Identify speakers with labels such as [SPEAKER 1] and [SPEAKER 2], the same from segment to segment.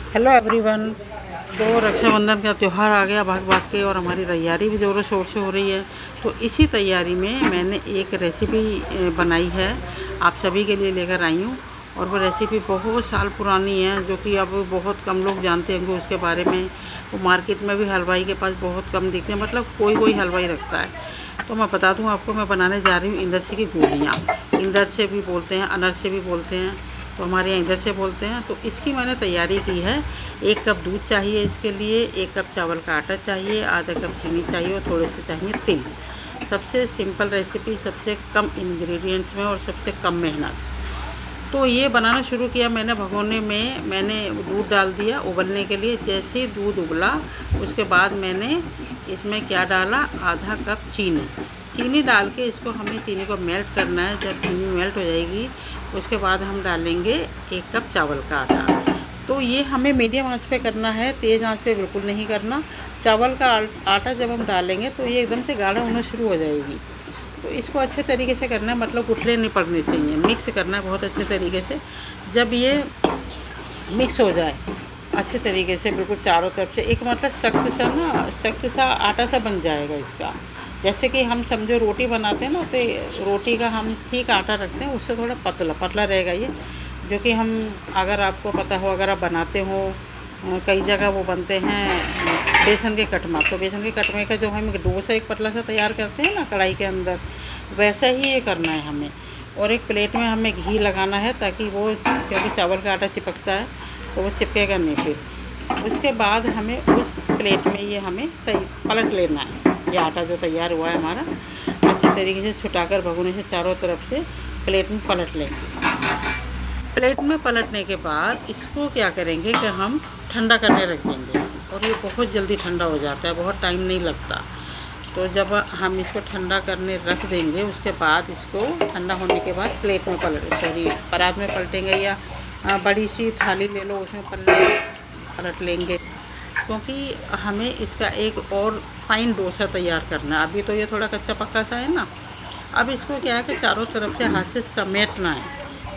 [SPEAKER 1] Hello everyone. तो रक्षाबंधन का त्यौहार आ गया भाग भाग के, और हमारी तैयारी भी ज़ोरों शोर से हो रही है। तो इसी तैयारी में मैंने एक रेसिपी बनाई है, आप सभी के लिए लेकर आई हूँ। और वो रेसिपी बहुत साल पुरानी है, जो कि अब बहुत कम लोग जानते होंगे उसके बारे में। वो मार्केट में भी हलवाई के पास बहुत कम दिखते हैं, मतलब कोई कोई हलवाई रखता है। तो मैं बता दूँ आपको, मैं बनाने जा रही हूँ इंदरसे की गोलियाँ। इंदरसे भी बोलते हैं, अनरसे भी बोलते हैं, तो हमारे यहाँ इधर से बोलते हैं। तो इसकी मैंने तैयारी की है। 1 कप दूध चाहिए इसके लिए, 1 कप चावल का आटा चाहिए, आधा कप चीनी चाहिए और थोड़े से चाहिए तिल। सबसे सिंपल रेसिपी, सबसे कम इंग्रेडिएंट्स में और सबसे कम मेहनत। तो ये बनाना शुरू किया मैंने। भगोने में मैंने दूध डाल दिया उबलने के लिए। जैसे ही दूध उबला, उसके बाद मैंने इसमें क्या डाला, आधा कप चीनी। चीनी डाल के इसको हमें चीनी को मेल्ट करना है। जब चीनी मेल्ट हो जाएगी, उसके बाद हम डालेंगे 1 कप चावल का आटा। तो ये हमें मीडियम आंच पे करना है, तेज़ आंच पे बिल्कुल नहीं करना। चावल का आटा जब हम डालेंगे तो ये एकदम से गाढ़ा होना शुरू हो जाएगी। तो इसको अच्छे तरीके से करना है, मतलब गुठले नहीं पड़ने चाहिए, मिक्स करना है बहुत अच्छे तरीके से। जब ये मिक्स हो जाए अच्छे तरीके से, बिल्कुल चारों तरफ से, एक मतलब सख्त सा आटा सा बन जाएगा इसका। जैसे कि हम समझो रोटी बनाते हैं ना, तो रोटी का हम ठीक आटा रखते हैं, उससे थोड़ा पतला पतला रहेगा ये। जो कि हम, अगर आपको पता हो, अगर आप बनाते हो, कई जगह वो बनते हैं बेसन के कटमा। तो बेसन के कटमे का जो हम डोसा एक पतला सा तैयार करते हैं ना कढ़ाई के अंदर, वैसा ही ये करना है हमें। और एक प्लेट में हमें घी लगाना है, ताकि वो, क्योंकि चावल का आटा चिपकता है तो वो चिपकेगा नहीं फिर। उसके बाद हमें उस प्लेट में ये हमें पलट लेना है। ये आटा जो तैयार हुआ है हमारा, अच्छे तरीके से छुटाकर भगोने से चारों तरफ से प्लेट में पलट लेंगे। प्लेट में पलटने के बाद इसको क्या करेंगे कि हम ठंडा करने रख देंगे। और ये बहुत जल्दी ठंडा हो जाता है, बहुत टाइम नहीं लगता। तो जब हम इसको ठंडा करने रख देंगे, उसके बाद इसको ठंडा होने के बाद प्लेट में परात में पलटेंगे, या बड़ी सी थाली ले लो, उसमें पलट लेंगे। क्योंकि हमें इसका एक और फाइन डोसा तैयार करना है। अभी तो ये थोड़ा कच्चा पक्का सा है ना। अब इसको क्या है कि चारों तरफ से हाथ से समेटना है,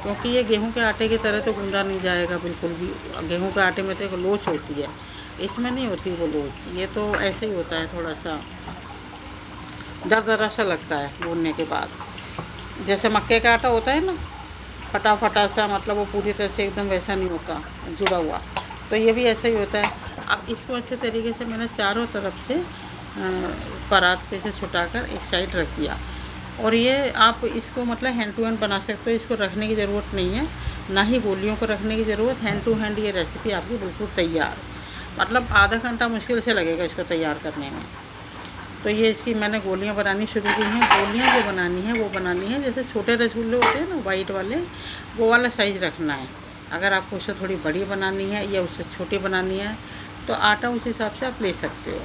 [SPEAKER 1] क्योंकि ये गेहूं के आटे की तरह तो गूंदा नहीं जाएगा बिल्कुल भी। गेहूं के आटे में तो एक लोच होती है, इसमें नहीं होती वो लोच। ये तो ऐसे ही होता है, थोड़ा सा दरदरा सा लगता है गूंदने के बाद। जैसे मक्के का आटा होता है ना, फटा फटा सा, मतलब वो पूरी तरह से एकदम वैसा नहीं होता, जुड़ा हुआ। तो ये भी ऐसा ही होता है। अब इसको अच्छे तरीके से मैंने चारों तरफ से परात पे से छुटाकर एक साइड रख दिया। और ये आप इसको मतलब हैंड टू हैंड बना सकते हो, इसको रखने की ज़रूरत नहीं है, ना ही गोलियों को रखने की ज़रूरत। हैंड टू हैंड ये रेसिपी आपकी बिल्कुल तैयार, मतलब आधा घंटा मुश्किल से लगेगा इसको तैयार करने में। तो ये इसकी मैंने गोलियां बनानी शुरू की हैं। गोलियां जो बनानी है वो बनानी है जैसे छोटे रसगुल्ले होते हैं ना, वाइट वाले, वो वाला साइज़ रखना है। अगर आपको उससे थोड़ी बड़ी बनानी है या उससे छोटी बनानी है, तो आटा उस हिसाब से आप ले सकते हो।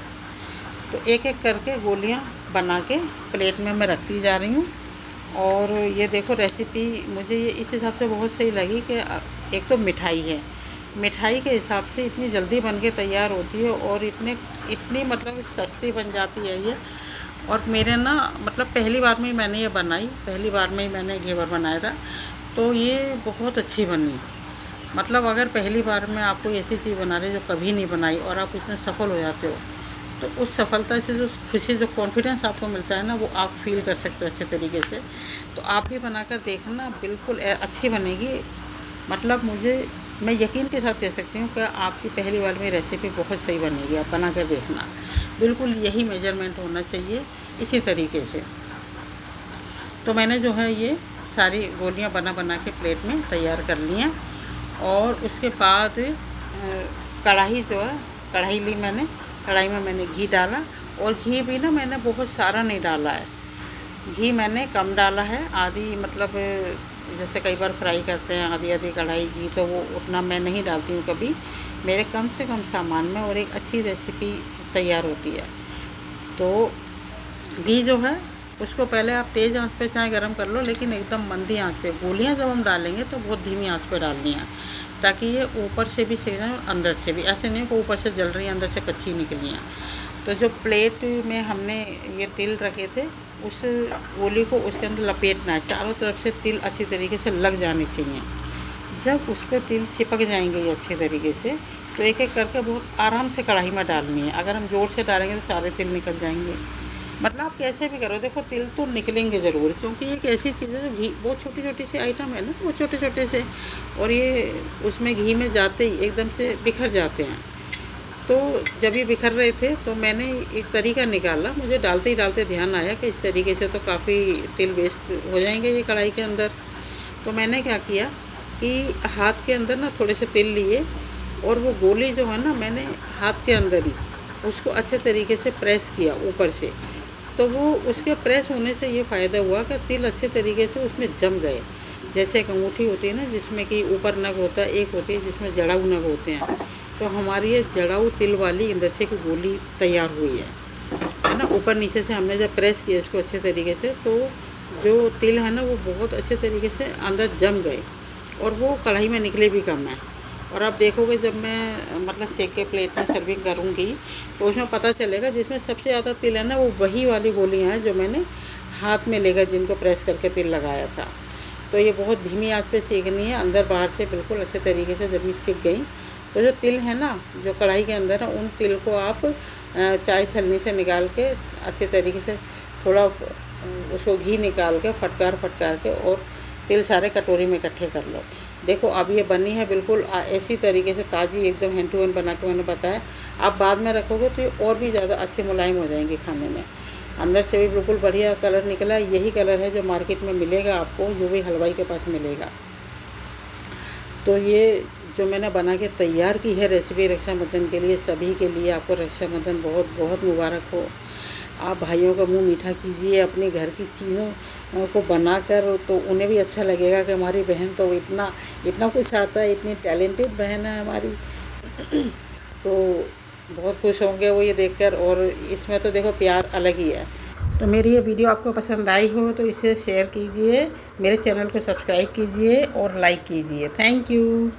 [SPEAKER 1] तो एक एक करके गोलियां बना के प्लेट में मैं रखती जा रही हूँ। और ये देखो रेसिपी मुझे ये इस हिसाब से बहुत सही लगी कि एक तो मिठाई है, मिठाई के हिसाब से इतनी जल्दी बन के तैयार होती है, और इतनी मतलब सस्ती बन जाती है ये। और मेरे ना, मतलब पहली बार में ही मैंने ये बनाई, पहली बार में ही मैंने घेवर बनाया था, तो ये बहुत अच्छी बनी। मतलब अगर पहली बार में आपको ऐसी चीज़ बना रहे जो कभी नहीं बनाई, और आप इसमें सफल हो जाते हो, तो उस सफलता से जो खुशी, जो कॉन्फिडेंस आपको मिलता है ना, वो आप फील कर सकते हो अच्छे तरीके से। तो आप भी बनाकर देखना, बिल्कुल अच्छी बनेगी। मतलब मैं यकीन के साथ कह सकती हूँ कि आपकी पहली बार में रेसिपी बहुत सही बनेगी। आप बना कर देखना, बिल्कुल यही मेजरमेंट होना चाहिए, इसी तरीके से। तो मैंने जो है ये सारी गोलियां बना बना के प्लेट में तैयार कर ली हैं। और उसके बाद कढ़ाई जो है, कढ़ाई ली मैंने, कढ़ाई में मैंने घी डाला। और घी भी ना मैंने बहुत सारा नहीं डाला है, घी मैंने कम डाला है, आधी, मतलब जैसे कई बार फ्राई करते हैं आधी आधी कढ़ाई घी, तो वो उतना मैं नहीं डालती हूँ कभी। मेरे कम से कम सामान में और एक अच्छी रेसिपी तैयार होती है। तो घी जो है उसको पहले आप तेज़ आंच पे चाहे गरम कर लो, लेकिन एकदम मंदी आंच पे। गोलियां जब हम डालेंगे तो बहुत धीमी आंच पे डालनी है, ताकि ये ऊपर से भी सेक जाए और अंदर से भी। ऐसे नहीं कि ऊपर से जल रही है अंदर से कच्ची निकली है। तो जो प्लेट में हमने ये तिल रखे थे, उस गोली को उसके अंदर लपेटना है, चारों तरफ से तिल अच्छी तरीके से लग जाने चाहिए। जब उस पर तिल चिपक जाएंगे ये अच्छे तरीके से, तो एक एक करके बहुत आराम से कढ़ाई में डालनी है। अगर हम जोर से डालेंगे तो सारे तिल निकल जाएंगे। मतलब आप कैसे भी करो, देखो तिल तो निकलेंगे ज़रूर, क्योंकि एक ऐसी चीज़ है जो घी, बहुत छोटी छोटी सी आइटम है ना, वो छोटे छोटे से, और ये उसमें घी में जाते ही एकदम से बिखर जाते हैं। तो जब ये बिखर रहे थे तो मैंने एक तरीका निकाला, मुझे डालते ही डालते ध्यान आया कि इस तरीके से तो काफ़ी तिल वेस्ट हो जाएंगे ये कढ़ाई के अंदर। तो मैंने क्या किया कि हाथ के अंदर ना थोड़े से तिल लिए, और वो गोली जो है ना, मैंने हाथ के अंदर ही उसको अच्छे तरीके से प्रेस किया ऊपर से। तो वो उसके प्रेस होने से ये फ़ायदा हुआ कि तिल अच्छे तरीके से उसमें जम गए। जैसे एक अंगूठी होती है ना जिसमें कि ऊपर नग होता है, एक होती है जिसमें जड़ाऊ नग होते हैं, तो हमारी ये जड़ाऊ तिल वाली अंदर से की गोली तैयार हुई है ना। ऊपर नीचे से हमने जब प्रेस किया इसको अच्छे तरीके से, तो जो तिल है ना वो बहुत अच्छे तरीके से अंदर जम गए, और वो कढ़ाई में निकले भी कम है। और आप देखोगे जब मैं मतलब सेक के प्लेट में सर्विंग करूँगी तो उसमें पता चलेगा जिसमें सबसे ज़्यादा तिल है ना वो वही वाली गोलियाँ हैं जो मैंने हाथ में लेकर जिनको प्रेस करके तिल लगाया था। तो ये बहुत धीमी आंच पे सेकनी है, अंदर बाहर से बिल्कुल अच्छे तरीके से जब ये सीख गई तो जो तिल है ना जो कढ़ाई के अंदर है, उन तिल को आप चाय छलनी से निकाल के अच्छे तरीके से थोड़ा उसको घी निकाल के फटकार के और तिल सारे कटोरी में इकट्ठे कर लो। देखो अब ये बनी है बिल्कुल ऐसी तरीके से ताज़ी एकदम हैंड टू हैंड बना के मैंने बताया। आप बाद में रखोगे तो ये और भी ज़्यादा अच्छे मुलायम हो जाएंगे खाने में। अंदर से भी बिल्कुल बढ़िया कलर निकला, यही कलर है जो मार्केट में मिलेगा आपको, जो भी हलवाई के पास मिलेगा। तो ये जो मैंने बना के तैयार की है रेसिपी रक्षाबंधन के लिए, सभी के लिए आपको रक्षाबंधन बहुत बहुत मुबारक हो। आप भाइयों का मुंह मीठा कीजिए अपने घर की चीज़ों को बनाकर, तो उन्हें भी अच्छा लगेगा कि हमारी बहन तो इतना इतना कुछ आता है, इतनी टैलेंटेड बहन है हमारी। तो बहुत खुश होंगे वो ये देखकर, और इसमें तो देखो प्यार अलग ही है। तो मेरी ये वीडियो आपको पसंद आई हो तो इसे शेयर कीजिए, मेरे चैनल को सब्सक्राइब कीजिए और लाइक कीजिए। Thank you.